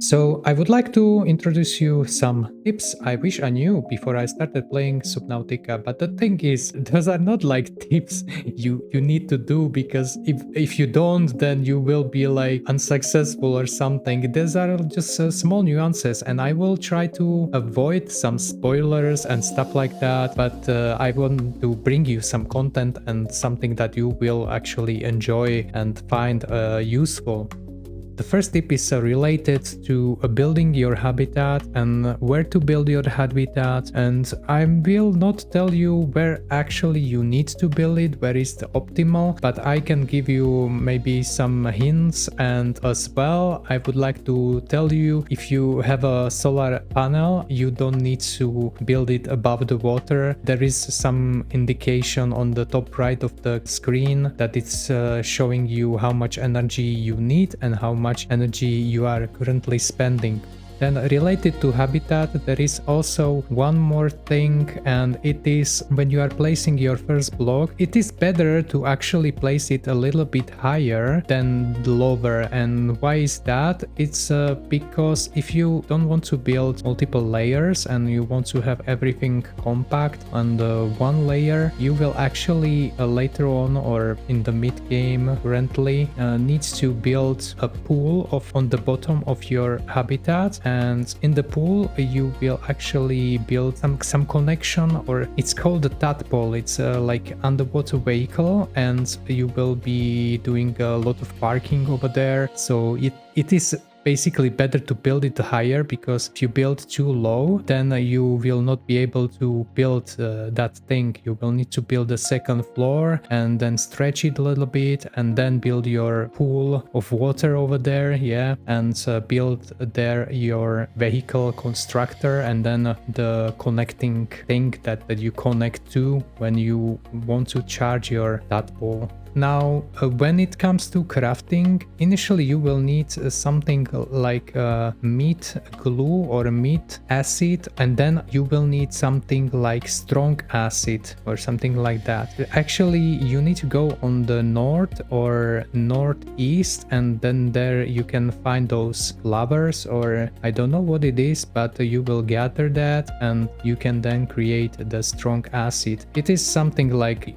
So I would like to introduce you some tips I wish I knew before I started playing Subnautica. But the thing is, those are not like tips you need to do, because if you don't, then you will be like unsuccessful or something. These are just small nuances, and I will try to avoid some spoilers and stuff like that. But I want to bring you some content and something that you will actually enjoy and find useful. The first tip is related to building your habitat and where to build your habitat, and I will not tell you where actually you need to build it, where is the optimal, but I can give you maybe some hints. And as well, I would like to tell you, if you have a solar panel, you don't need to build it above the water. There is some indication on the top right of the screen that it's showing you how much energy you need and how much energy you are currently spending. Then related to habitat, there is also one more thing, and it is when you are placing your first block, it is better to actually place it a little bit higher than lower. And why is that? It's because if you don't want to build multiple layers and you want to have everything compact on the one layer, you will actually later on or in the mid game currently needs to build a pool on the bottom of your habitat. And in the pool you will actually build some connection, or it's called a tadpole. It's like underwater vehicle, and you will be doing a lot of parking over there. So it is basically better to build it higher, because if you build too low, then you will not be able to build that thing. You will need to build a second floor and then stretch it a little bit, and then build your pool of water over there, yeah, and build there your vehicle constructor, and then the connecting thing that you connect to when you want to charge your tadpole. Now, when it comes to crafting, initially you will need something like meat glue or meat acid, and then you will need something like strong acid or something like that. Actually, you need to go on the north or northeast, and then there you can find those flowers, or I don't know what it is, but you will gather that and you can then create the strong acid. It is something like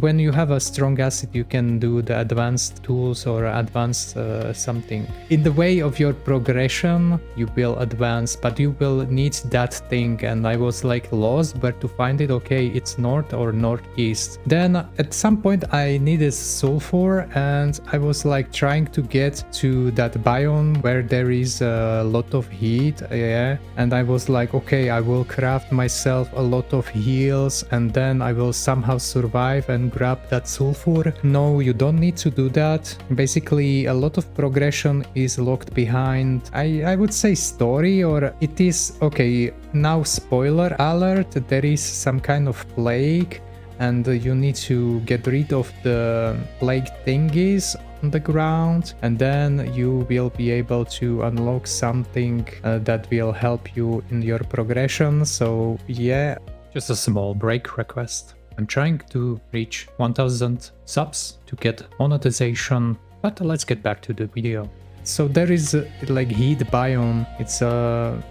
when you have a strong acid, you can do the advanced tools or advanced something. In the way of your progression, you will advance, but you will need that thing. And I was like lost where to find it. Okay, it's north or northeast. Then at some point I needed sulfur, and I was like trying to get to that biome where there is a lot of heat, yeah. And I was like, okay, I will craft myself a lot of heals, and then I will somehow survive and grab that sulfur. No, you don't need to do that. Basically, a lot of progression is locked behind, I would say, story, or it is, okay, now spoiler alert, there is some kind of plague, and you need to get rid of the plague thingies on the ground, and then you will be able to unlock something that will help you in your progression. So yeah, just a small break request. I'm trying to reach 1000 subs to get monetization, but let's get back to the video. So there is like heat biome. It's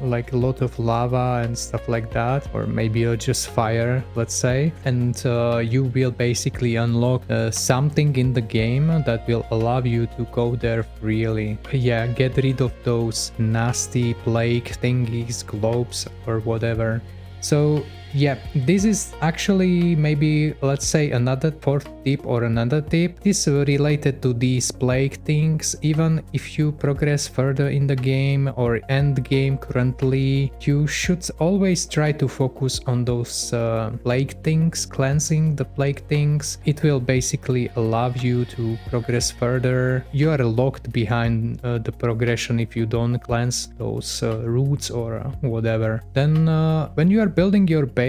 like a lot of lava and stuff like that, or maybe just fire, let's say. And you will basically unlock something in the game that will allow you to go there freely. Yeah, get rid of those nasty plague thingies, globes, or whatever. So yeah, this is actually maybe, let's say, another fourth tip or another tip. This is related to these plague things. Even if you progress further in the game or end game currently, you should always try to focus on those plague things, cleansing the plague things. It will basically allow you to progress further. You are locked behind the progression if you don't cleanse those roots or whatever. Then when you are building your base,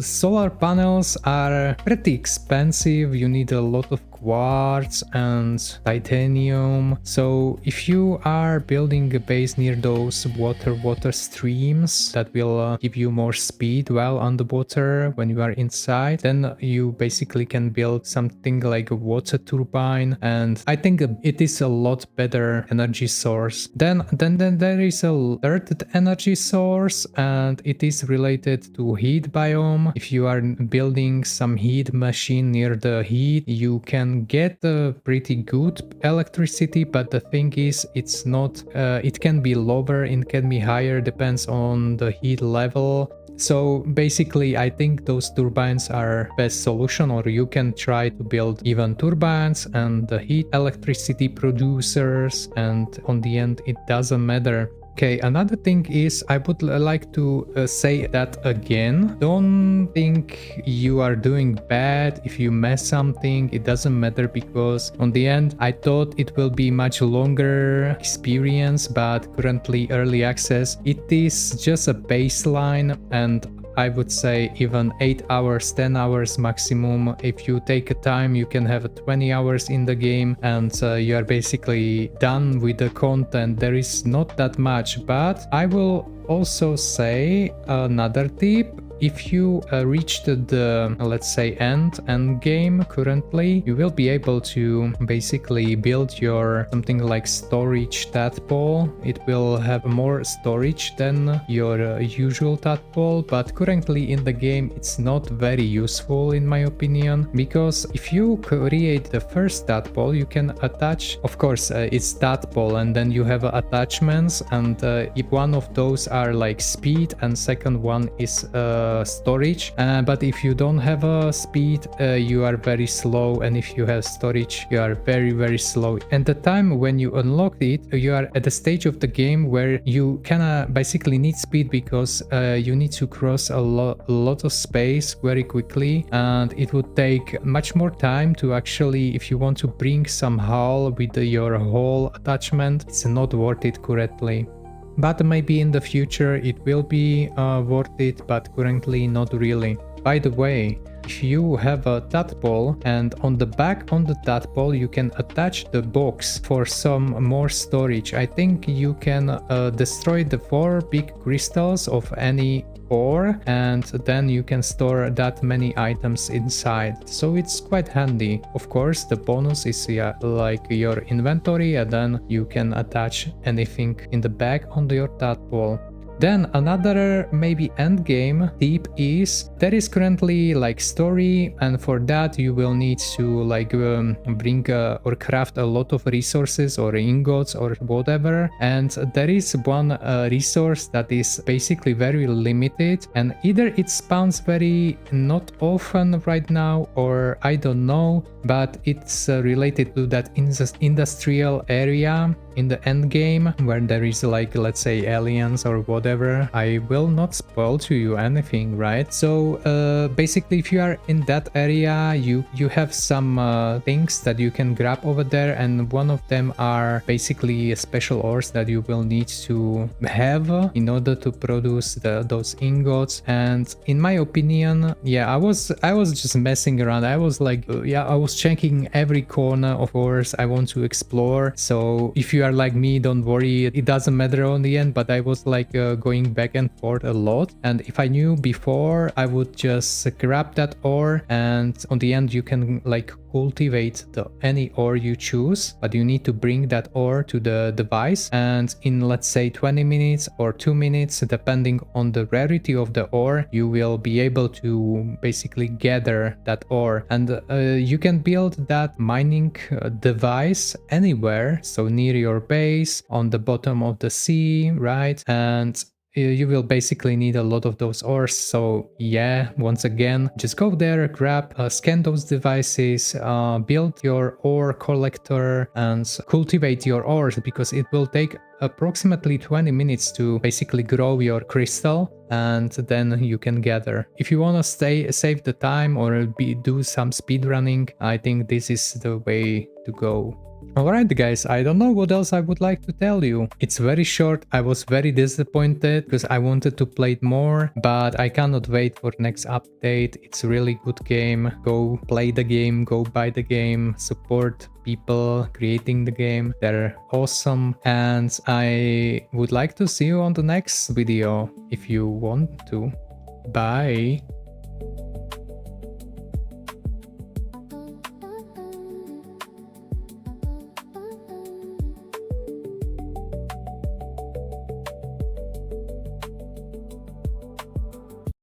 solar panels are pretty expensive. You need a lot of quartz and titanium. So if you are building a base near those water streams that will give you more speed while underwater when you are inside, then you basically can build something like a water turbine, and I think it is a lot better energy source. Then there is a third energy source, and it is related to heat biome. If you are building some heat machine near the heat, you can get a pretty good electricity, but the thing is, it's not it can be lower, it can be higher, depends on the heat level. So basically, I think those turbines are best solution, or you can try to build even turbines and the heat electricity producers, and on the end it doesn't matter. Okay, another thing is I would like to say that again. Don't think you are doing bad if you mess something. It doesn't matter, because on the end I thought it will be much longer experience, but currently early access, it is just a baseline, and I would say even 8 hours, 10 hours maximum. If you take a time, you can have 20 hours in the game, and you are basically done with the content. There is not that much, but I will also say another tip. If you reach the, let's say, end game currently, you will be able to basically build your something like storage tadpole. It will have more storage than your usual tadpole, but currently in the game it's not very useful in my opinion, because if you create the first tadpole, you can attach, of course, it's tadpole, and then you have attachments, and if one of those are like speed and second one is storage, but if you don't have a speed, you are very slow, and if you have storage, you are very slow. And the time when you unlock it, you are at the stage of the game where you kinda basically need speed, because you need to cross a lot of space very quickly, and it would take much more time to actually, if you want to bring some hull with your whole attachment, it's not worth it currently. But maybe in the future it will be worth it, but currently not really. By the way, if you have a tadpole, and on the back on the tadpole you can attach the box for some more storage. I think you can destroy the 4 big crystals of any ore, and then you can store that many items inside, so it's quite handy. Of course, the bonus is like your inventory, and then you can attach anything in the back on your tadpole. Then another maybe end game tip is there is currently like story, and for that you will need to like bring or craft a lot of resources or ingots or whatever, and there is one resource that is basically very limited, and either it spawns very not often right now, or I don't know, but it's related to that industrial area in the end game where there is like, let's say, aliens or whatever. I will not spoil to you anything, right? So basically if you are in that area, you have some things that you can grab over there, and one of them are basically special ores that you will need to have in order to produce those ingots. And in my opinion, yeah, I was just messing around. I was like, I was checking every corner of ores I want to explore. So if you are like me, don't worry, it doesn't matter on the end, but I was like going back and forth a lot, and if I knew before, I would just grab that ore, and on the end you can like cultivate any ore you choose, but you need to bring that ore to the device, and in, let's say, 20 minutes or 2 minutes, depending on the rarity of the ore, you will be able to basically gather that ore, and you can build that mining device anywhere, so near your base, on the bottom of the sea, right? And you will basically need a lot of those ores. So yeah, once again, just go there, grab, scan those devices, build your ore collector, and cultivate your ores, because it will take approximately 20 minutes to basically grow your crystal, and then you can gather. If you want to save the time or do some speed running, I think this is the way to go. Alright guys, I don't know what else I would like to tell you. It's very short, I was very disappointed because I wanted to play it more, but I cannot wait for next update. It's a really good game. Go play the game, go buy the game, support people creating the game. They're awesome, and I would like to see you on the next video if you want to. Bye!